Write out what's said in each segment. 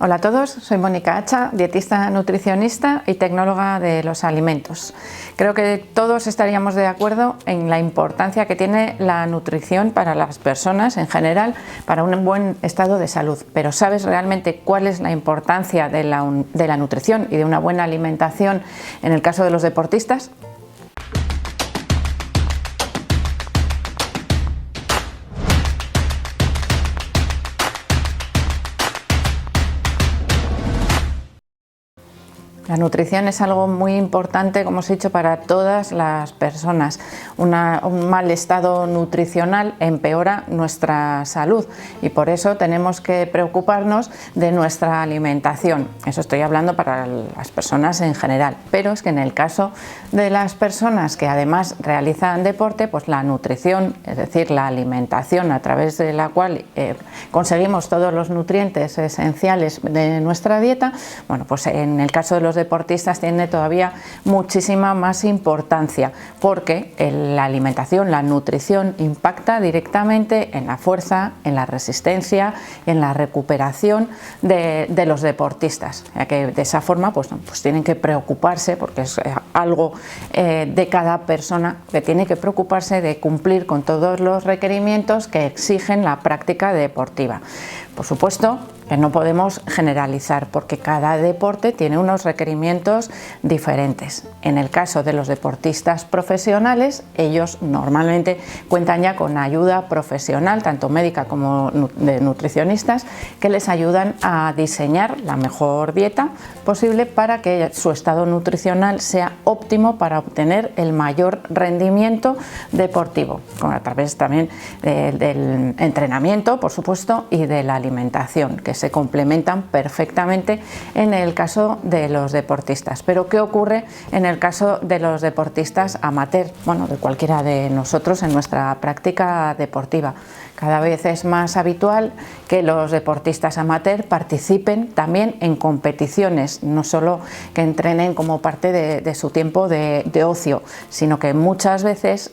Hola a todos, soy Mónica Hacha, dietista nutricionista y tecnóloga de los alimentos. Creo que todos estaríamos de acuerdo en la importancia que tiene la nutrición para las personas en general, para un buen estado de salud. Pero ¿sabes realmente cuál es la importancia de la nutrición y de una buena alimentación en el caso de los deportistas? La nutrición es algo muy importante, como os he dicho, para todas las personas. Un mal estado nutricional empeora nuestra salud y por eso tenemos que preocuparnos de nuestra alimentación. Eso estoy hablando para las personas en general, pero es que en el caso de las personas que además realizan deporte, pues la nutrición, es decir, la alimentación a través de la cual conseguimos todos los nutrientes esenciales de nuestra dieta, bueno, pues en el caso de los deportistas tiene todavía muchísima más importancia porque la alimentación, la nutrición impacta directamente en la fuerza, en la resistencia, en la recuperación de los deportistas, ya que de esa forma pues tienen que preocuparse, porque es algo de cada persona que tiene que preocuparse de cumplir con todos los requerimientos que exigen la práctica deportiva. Por supuesto que no podemos generalizar porque cada deporte tiene unos requerimientos diferentes. En el caso de los deportistas profesionales, ellos normalmente cuentan ya con ayuda profesional, tanto médica como de nutricionistas, que les ayudan a diseñar la mejor dieta posible para que su estado nutricional sea óptimo para obtener el mayor rendimiento deportivo, a través también del entrenamiento, por supuesto, y de la alimentación, que se complementan perfectamente en el caso de los deportistas. Pero ¿qué ocurre en el caso de los deportistas amateur? Bueno, de cualquiera de nosotros en nuestra práctica deportiva. Cada vez es más habitual que los deportistas amateur participen también en competiciones, no solo que entrenen como parte de su tiempo de ocio, sino que muchas veces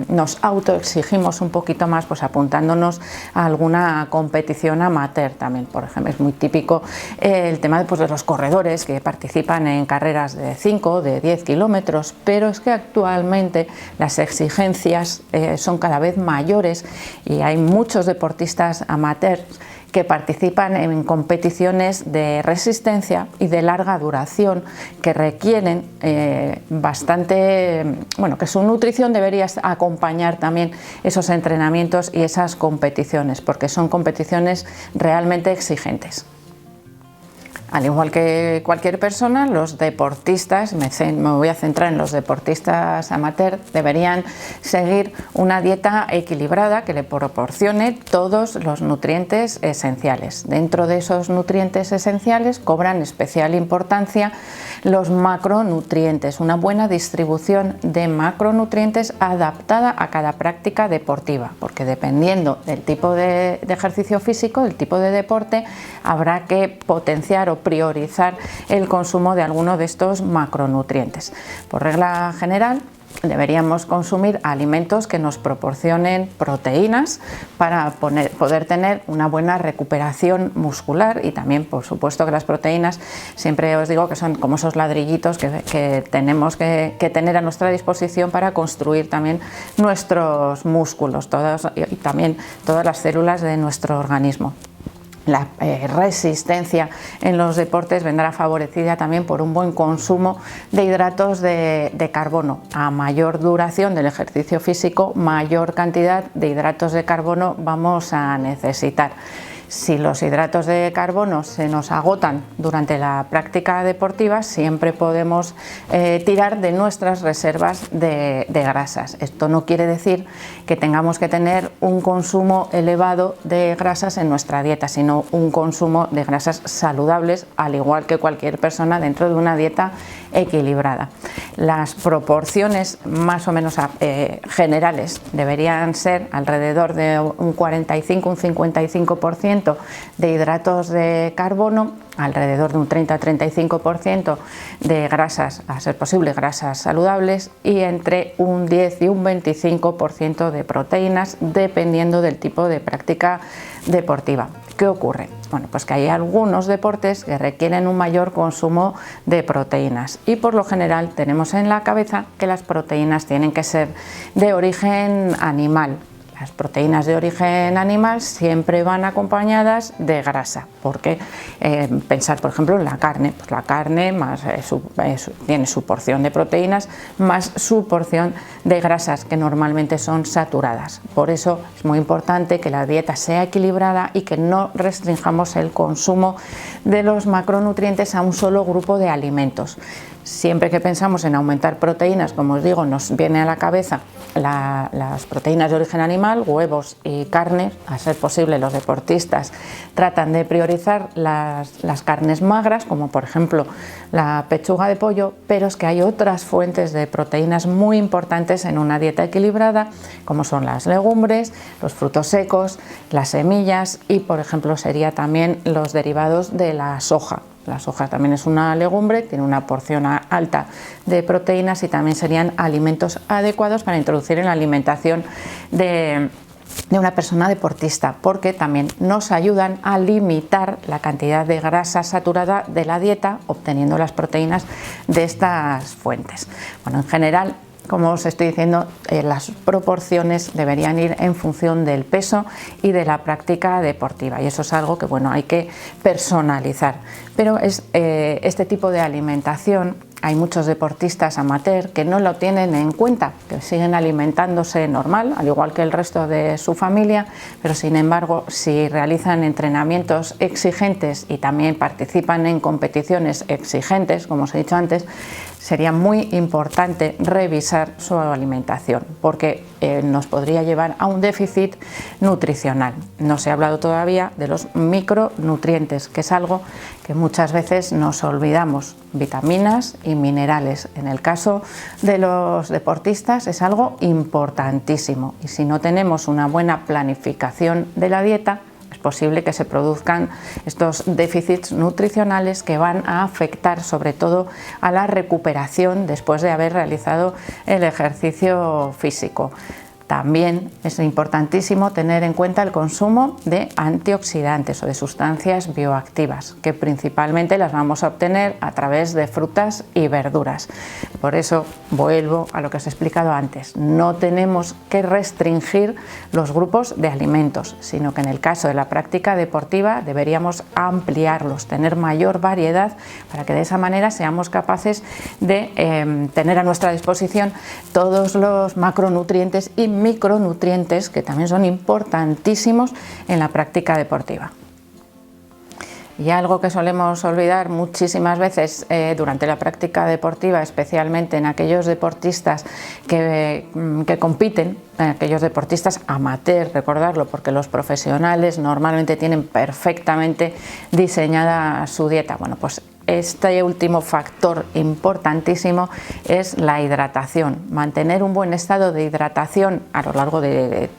nos autoexigimos un poquito más, pues apuntándonos a alguna competición amateur también. Por ejemplo, es muy típico el tema de los corredores que participan en carreras de 5, de 10 kilómetros, pero es que actualmente las exigencias son cada vez mayores y hay muchos deportistas amateurs que participan en competiciones de resistencia y de larga duración que requieren que su nutrición debería acompañar también esos entrenamientos y esas competiciones, porque son competiciones realmente exigentes. Al igual que cualquier persona, los deportistas, me voy a centrar en los deportistas amateur, deberían seguir una dieta equilibrada que le proporcione todos los nutrientes esenciales. Dentro de esos nutrientes esenciales cobran especial importancia los macronutrientes, una buena distribución de macronutrientes adaptada a cada práctica deportiva, porque dependiendo del tipo de ejercicio físico, del tipo de deporte, habrá que potenciar o priorizar el consumo de alguno de estos macronutrientes. Por regla general, deberíamos consumir alimentos que nos proporcionen proteínas para poder tener una buena recuperación muscular, y también, por supuesto, que las proteínas, siempre os digo que son como esos ladrillitos que tenemos que tener a nuestra disposición para construir también nuestros músculos y también todas las células de nuestro organismo. La resistencia en los deportes vendrá favorecida también por un buen consumo de hidratos de carbono. A mayor duración del ejercicio físico, mayor cantidad de hidratos de carbono vamos a necesitar. Si los hidratos de carbono se nos agotan durante la práctica deportiva, siempre podemos tirar de nuestras reservas de grasas. Esto no quiere decir que tengamos que tener un consumo elevado de grasas en nuestra dieta, sino un consumo de grasas saludables, al igual que cualquier persona dentro de una dieta equilibrada. Las proporciones más o menos generales deberían ser alrededor de un 45-55% 30% de hidratos de carbono, alrededor de un 30-35% de grasas, a ser posible grasas saludables, y entre un 10 y un 25% de proteínas, dependiendo del tipo de práctica deportiva. ¿Qué ocurre? Bueno, pues que hay algunos deportes que requieren un mayor consumo de proteínas y por lo general tenemos en la cabeza que las proteínas tienen que ser de origen animal. Las proteínas de origen animal siempre van acompañadas de grasa, porque pensar por ejemplo en la carne, pues la carne más, tiene su porción de proteínas más su porción de grasas, que normalmente son saturadas. Por eso es muy importante que la dieta sea equilibrada y que no restringamos el consumo de los macronutrientes a un solo grupo de alimentos. Siempre que pensamos en aumentar proteínas, como os digo, nos viene a la cabeza las proteínas de origen animal, huevos y carnes. A ser posible, los deportistas tratan de priorizar las carnes magras, como por ejemplo la pechuga de pollo, pero es que hay otras fuentes de proteínas muy importantes en una dieta equilibrada, como son las legumbres, los frutos secos, las semillas y por ejemplo sería también los derivados de la soja. La soja también es una legumbre, tiene una porción alta de proteínas y también serían alimentos adecuados para introducir en la alimentación de una persona deportista, porque también nos ayudan a limitar la cantidad de grasa saturada de la dieta, obteniendo las proteínas de estas fuentes. Bueno, en general, como os estoy diciendo, las proporciones deberían ir en función del peso y de la práctica deportiva, y eso es algo que bueno, hay que personalizar. Pero este tipo de alimentación, hay muchos deportistas amateur que no lo tienen en cuenta, que siguen alimentándose normal, al igual que el resto de su familia, pero sin embargo, si realizan entrenamientos exigentes y también participan en competiciones exigentes, como os he dicho antes, sería muy importante revisar su alimentación, porque nos podría llevar a un déficit nutricional. No se ha hablado todavía de los micronutrientes, que es algo que muchas veces nos olvidamos. Vitaminas y minerales. En el caso de los deportistas es algo importantísimo, y si no tenemos una buena planificación de la dieta, es posible que se produzcan estos déficits nutricionales que van a afectar sobre todo a la recuperación después de haber realizado el ejercicio físico. También es importantísimo tener en cuenta el consumo de antioxidantes o de sustancias bioactivas, que principalmente las vamos a obtener a través de frutas y verduras. Por eso vuelvo a lo que os he explicado antes, no tenemos que restringir los grupos de alimentos, sino que en el caso de la práctica deportiva deberíamos ampliarlos, tener mayor variedad, para que de esa manera seamos capaces de tener a nuestra disposición todos los macronutrientes y micronutrientes que también son importantísimos en la práctica deportiva. Y algo que solemos olvidar muchísimas veces durante la práctica deportiva, especialmente en aquellos deportistas que compiten, en aquellos deportistas amateur, recordarlo, porque los profesionales normalmente tienen perfectamente diseñada su dieta. Bueno, pues este último factor importantísimo es la hidratación. Mantener un buen estado de hidratación a lo largo de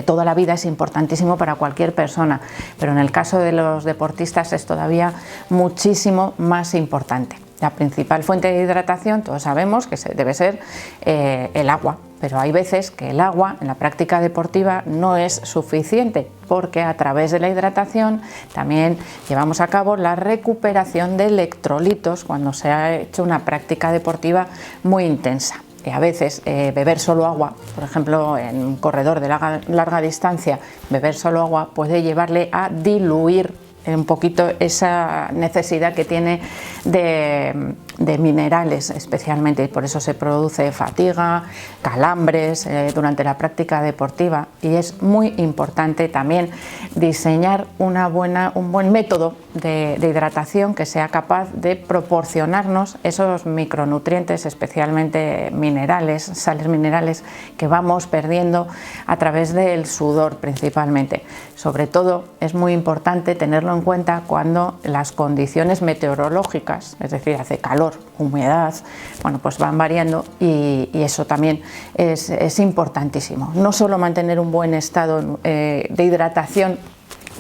toda la vida es importantísimo para cualquier persona, pero en el caso de los deportistas es todavía muchísimo más importante. La principal fuente de hidratación, todos sabemos que debe ser el agua, pero hay veces que el agua en la práctica deportiva no es suficiente, porque a través de la hidratación también llevamos a cabo la recuperación de electrolitos cuando se ha hecho una práctica deportiva muy intensa. A veces beber solo agua, por ejemplo en un corredor de larga distancia, beber solo agua puede llevarle a diluir un poquito esa necesidad que tiene de minerales especialmente, y por eso se produce fatiga, calambres durante la práctica deportiva. Y es muy importante también diseñar un buen método de hidratación que sea capaz de proporcionarnos esos micronutrientes, especialmente minerales, sales minerales, que vamos perdiendo a través del sudor principalmente. Sobre todo es muy importante tenerlo en cuenta cuando las condiciones meteorológicas, es decir, hace calor, humedad, bueno, pues van variando, y eso también es importantísimo. No solo mantener un buen estado de hidratación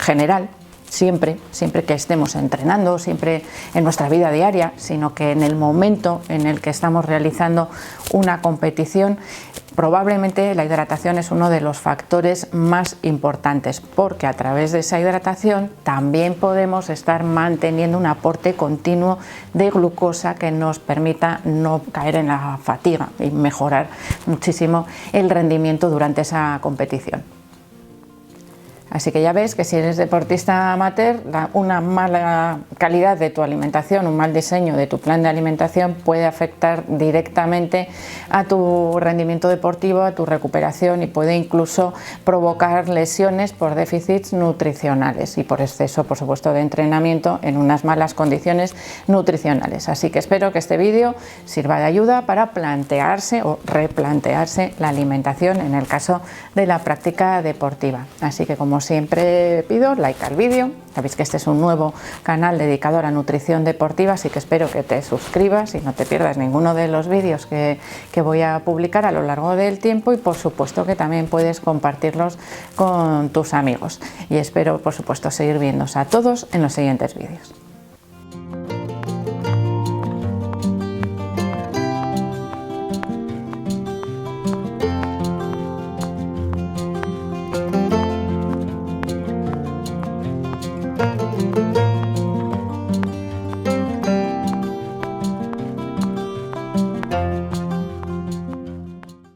general, siempre que estemos entrenando, siempre en nuestra vida diaria, sino que en el momento en el que estamos realizando una competición, probablemente la hidratación es uno de los factores más importantes, porque a través de esa hidratación también podemos estar manteniendo un aporte continuo de glucosa que nos permita no caer en la fatiga y mejorar muchísimo el rendimiento durante esa competición. Así que ya ves que si eres deportista amateur, una mala calidad de tu alimentación, un mal diseño de tu plan de alimentación puede afectar directamente a tu rendimiento deportivo, a tu recuperación y puede incluso provocar lesiones por déficits nutricionales y por exceso, por supuesto, de entrenamiento en unas malas condiciones nutricionales. Así que espero que este vídeo sirva de ayuda para plantearse o replantearse la alimentación en el caso de la práctica deportiva. Así que, como siempre, pido like al vídeo. Sabéis que este es un nuevo canal dedicado a la nutrición deportiva, así que espero que te suscribas y no te pierdas ninguno de los vídeos que voy a publicar a lo largo del tiempo, y por supuesto que también puedes compartirlos con tus amigos. Y espero, por supuesto, seguir viéndoos a todos en los siguientes vídeos.